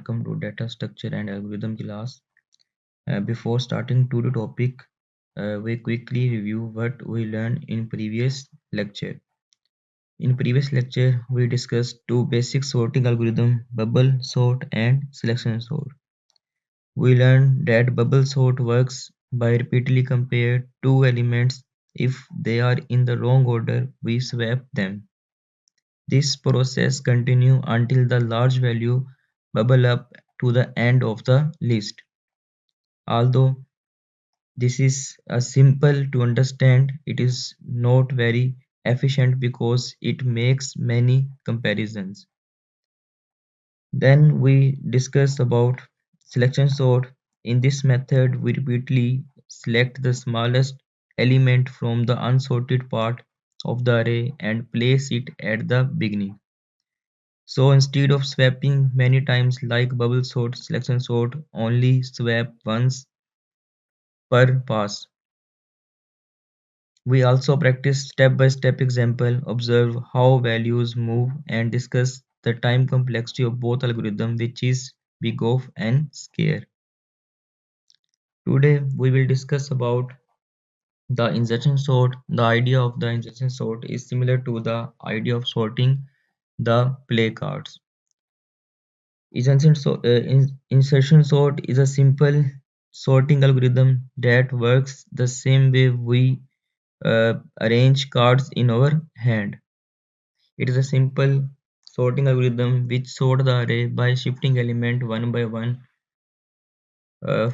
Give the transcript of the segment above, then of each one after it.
welcome to data structure and algorithm class. Before starting to the topic, we quickly review what we learned in previous lecture. In previous lecture, we discussed two basic sorting algorithm, bubble sort and selection sort. We learned that bubble sort works by repeatedly compare two elements. If they are in the wrong order, we swap them. This process continues until the large value bubble up to the end of the list. Although this is simple to understand, it is not very efficient because it makes many comparisons. Then we discuss about selection sort. In this method, we repeatedly select the smallest element from the unsorted part of the array and place it at the beginning. So instead of swapping many times like bubble sort, selection sort only swap once per pass. We also practice step-by-step example, observe how values move and discuss the time complexity of both algorithms, which is big O and scale. Today we will discuss about the insertion sort. The idea of the insertion sort is similar to the idea of sorting the play cards. Insertion sort is a simple sorting algorithm that works the same way we arrange cards in our hand. It is a simple sorting algorithm which sort the array by shifting element one by one.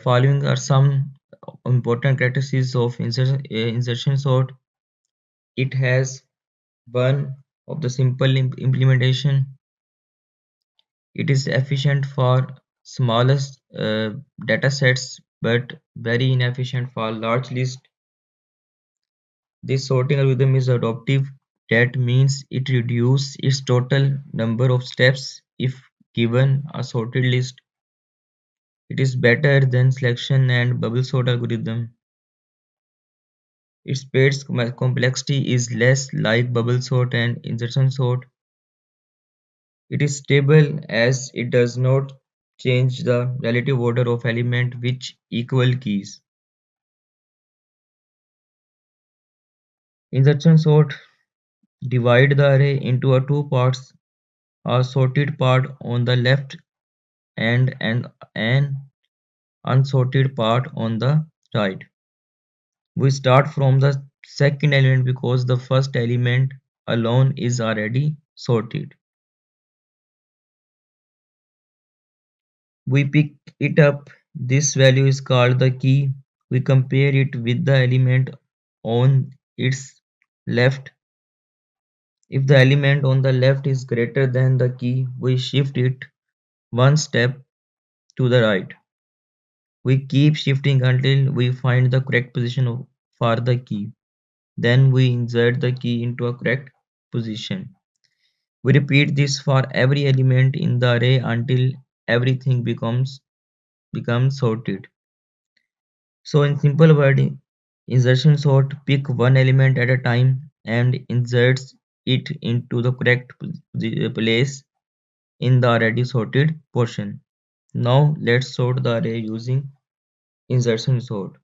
Following are some important characteristics of insertion sort. It has one of the simple implementation. It is efficient for smallest data sets but very inefficient for large lists. This sorting algorithm is adaptive. That means it reduces its total number of steps if given a sorted list. It is better than selection and bubble sort algorithm. Its pairs complexity is less like bubble sort and insertion sort. It is stable as it does not change the relative order of element which equal keys. Insertion sort divide the array into two parts, a sorted part on the left and an unsorted part on the right. We start from the second element because the first element alone is already sorted. We pick it up. This value is called the key. We compare it with the element on its left. If the element on the left is greater than the key, we shift it one step to the right. We keep shifting until we find the correct position for the key. Then we insert the key into a correct position. We repeat this for every element in the array until everything becomes sorted. So in simple word, insertion sort pick one element at a time and inserts it into the correct place in the already sorted portion. Now let's sort the array using insertion sort.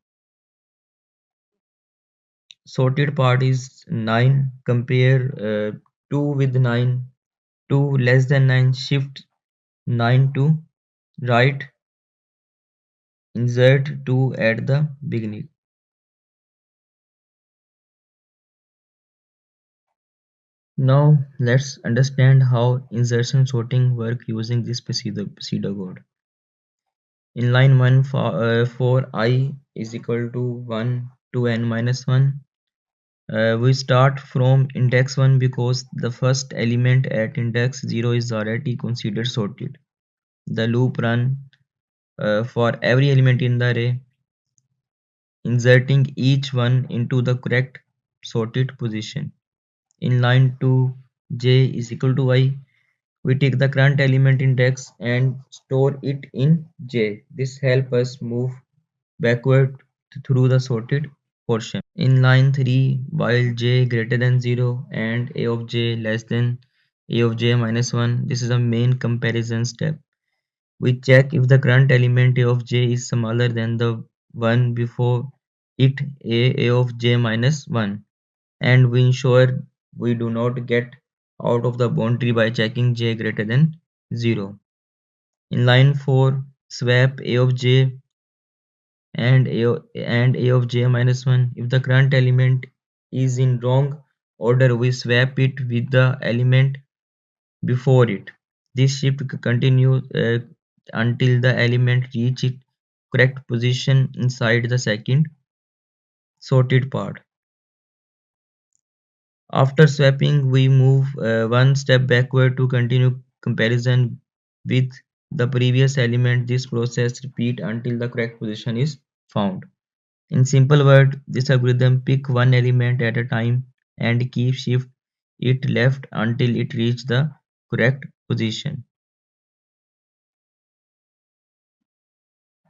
Sorted part is 9. Compare 2 with 9. 2 less than 9. Shift 9 to right. Insert 2 at the beginning. Now let's understand how insertion sorting work using this pseudocode. In line 1 for I is equal to 1 to n minus 1. We start from index 1 because the first element at index 0 is already considered sorted. The loop runs for every element in the array, inserting each one into the correct sorted position. In line 2, j is equal to I. We take the current element index and store it in j. This helps us move backward through the sorted portion. In line 3, while j greater than 0 and a of j less than a of j minus 1, this is a main comparison step. We check if the current element A of j is smaller than the one before it, A of j minus 1, and we ensure we do not get out of the boundary by checking j greater than 0. In line 4, swap A of j and A of j minus 1. If the current element is in wrong order, we swap it with the element before it. This shift continues until the element reach its correct position inside the second sorted part. After swapping, we move one step backward to continue comparison with the previous element. This process repeat until the correct position is found. In simple words, this algorithm pick one element at a time and keep shift it left until it reach the correct position.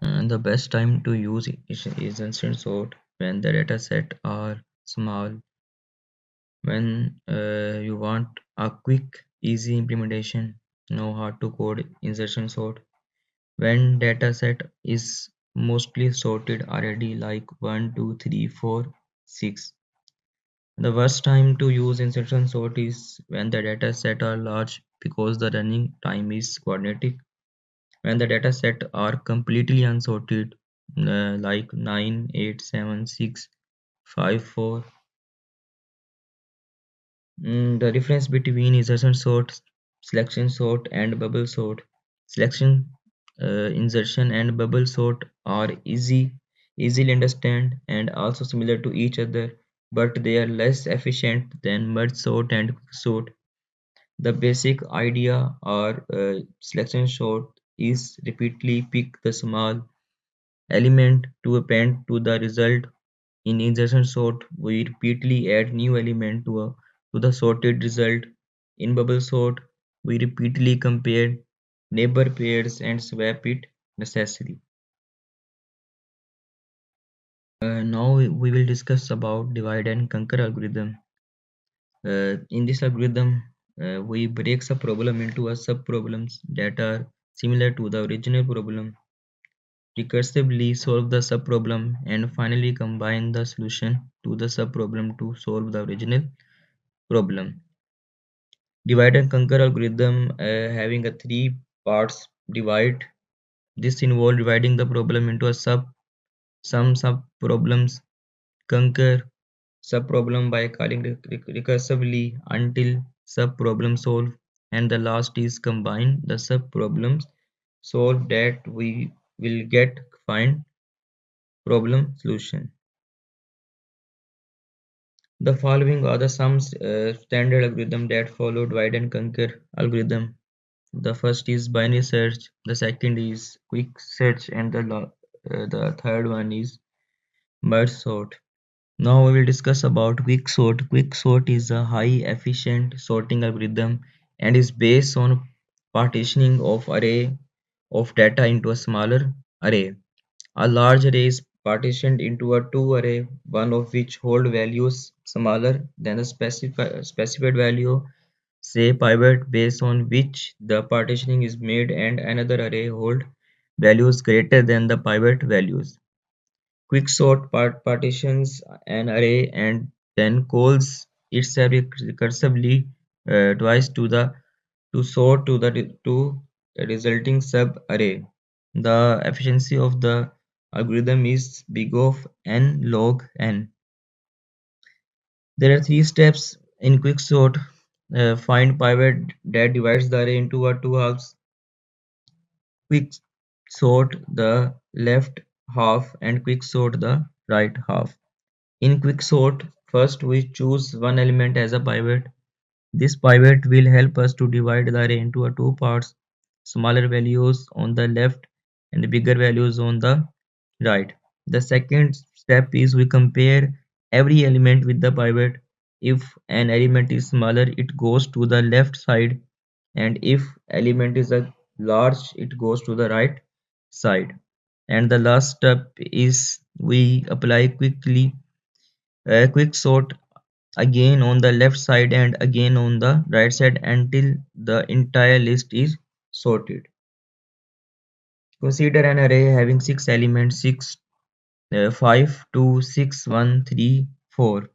The best time to use is instant sort when the data set are small, when you want a quick, easy implementation, no hard to code insertion sort, when data set is mostly sorted already like 1, 2, 3, 4, 6. The worst time to use insertion sort is when the data set are large because the running time is quadratic. When the data set are completely unsorted, like 9, 8, 7, 6, 5, 4. The difference between insertion sort, selection sort, and bubble sort. Selection, insertion, and bubble sort are easily understand, and also similar to each other, but they are less efficient than merge sort and quick sort. The basic idea or selection sort is repeatedly pick the small element to append to the result. In insertion sort, we repeatedly add new element to the sorted result. In bubble sort, we repeatedly compare neighbor pairs and swap it necessary. Now we will discuss about divide and conquer algorithm. In this algorithm, we breaks a problem into a sub-problems that are similar to the original problem, recursively solve the sub-problem, and finally combine the solution to the sub-problem to solve the original problem. Divide and conquer algorithm having a three parts. Divide. This involves dividing the problem into a some sub problems. Conquer sub-problem by calling recursively until sub-problem solve, and the last is combine the sub-problems solve that we will get find problem solution. The following are the some standard algorithm that follow divide and conquer algorithm. The first is binary search, the second is quick search, and the third one is merge sort. Now we will discuss about quicksort. Quicksort is a high efficient sorting algorithm and is based on partitioning of array of data into a smaller array. A large array is partitioned into a two array, one of which hold values smaller than the specified value, say pivot based on which the partitioning is made, and another array hold values greater than the pivot values. Quicksort partitions an array and then calls itself recursively twice to sort to the resulting sub-array. The efficiency of the algorithm is big of n log n. There are three steps in quicksort. Find pivot that divides the array into two halves. Quicksort the left half and quicksort the right half. In quicksort, first we choose one element as a pivot. This pivot will help us to divide the array into two parts, smaller values on the left and bigger values on the right. The second step is we compare every element with the pivot. If an element is smaller, it goes to the left side, and if element is a large, it goes to the right side. And the last step is we apply quick sort again on the left side and again on the right side until the entire list is sorted. Consider an array having six elements: 6, 5, 2, 6, 1, 3, 4.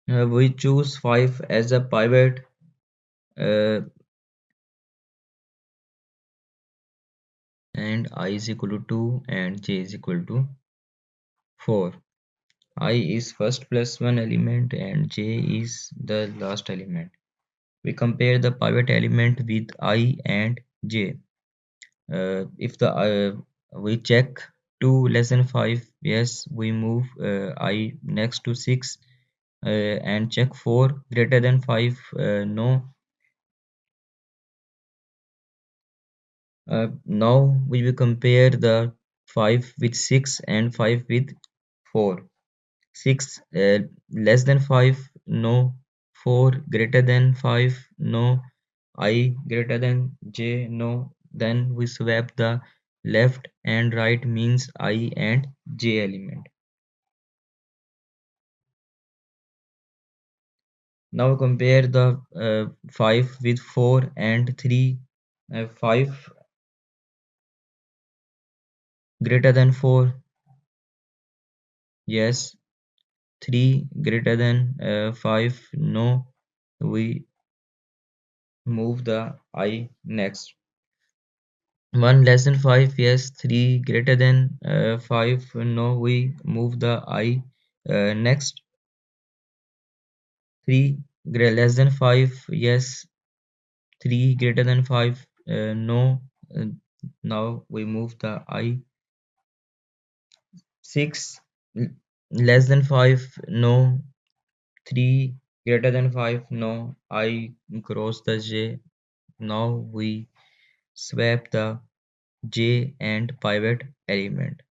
We choose 5 as a pivot, uh, and I is equal to 2 and j is equal to 4. I is first plus one element and j is the last element. We compare the pivot element with I and j. If the we check 2 less than 5, yes, we move I next to 6, and check 4 greater than 5, no. Now we will compare the 5 with 6 and 5 with 4. 6 less than 5, no. 4 greater than 5, no. I greater than j, no. Then we swap the left and right means I and j element. Now compare the 5 with 4 and 3. 5 greater than 4, yes. 3 greater than 5, no. We move the I next. 1 less than 5, yes. 3 greater than 5, no. We move the I next. 3 less than 5, yes. 3 greater than 5, no. Uh, Now we move the I. 6 less than 5, no. 3 greater than 5, no. I cross the j. Now we swap the j and pivot element.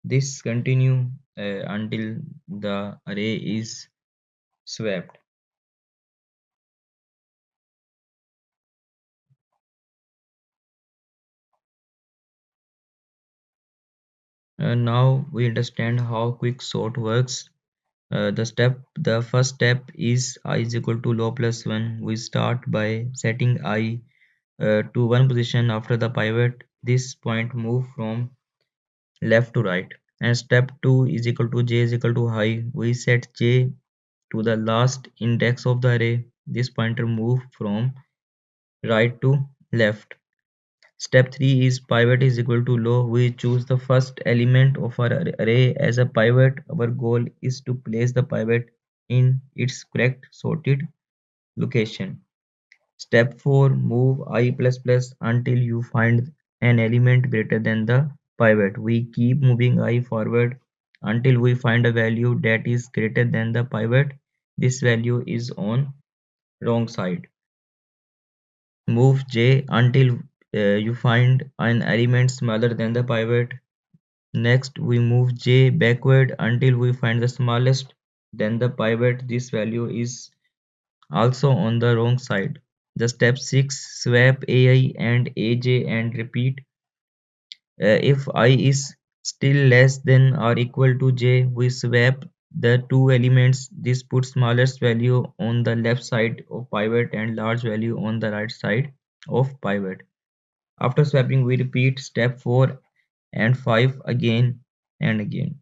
This continue until the array is swapped. Now we understand how quick sort works. The first step is I is equal to low plus 1. We start by setting I to one position after the pivot. This point move from left to right. And step 2 is equal to j is equal to high. We set j to the last index of the array. This pointer move from right to left. Step 3 is pivot is equal to low. We choose the first element of our array as a pivot. Our goal is to place the pivot in its correct sorted location. Step 4, move I plus plus until you find an element greater than the pivot. We keep moving I forward until we find a value that is greater than the pivot. This value is on wrong side. Move j until you find an element smaller than the pivot. Next, we move j backward until we find the smallest than the pivot. This value is also on the wrong side. The step 6, swap ai and aj and repeat. If I is still less than or equal to j, we swap the two elements. This puts smallest value on the left side of pivot and large value on the right side of pivot. After swapping, we repeat step 4 and 5 again and again.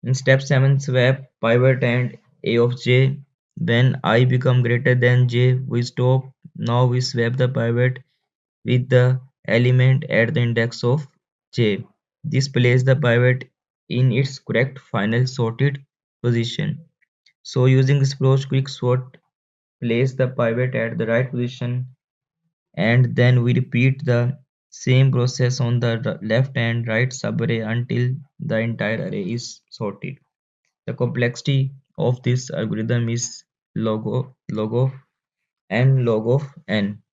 In step 7, swap pivot and a of j. When I become greater than j, we stop. Now we swap the pivot with the element at the index of j. This places the pivot in its correct final sorted position. So using this approach, quick sort place the pivot at the right position, and then we repeat the same process on the left and right subarray until the entire array is sorted. The complexity of this algorithm is log of n log of n.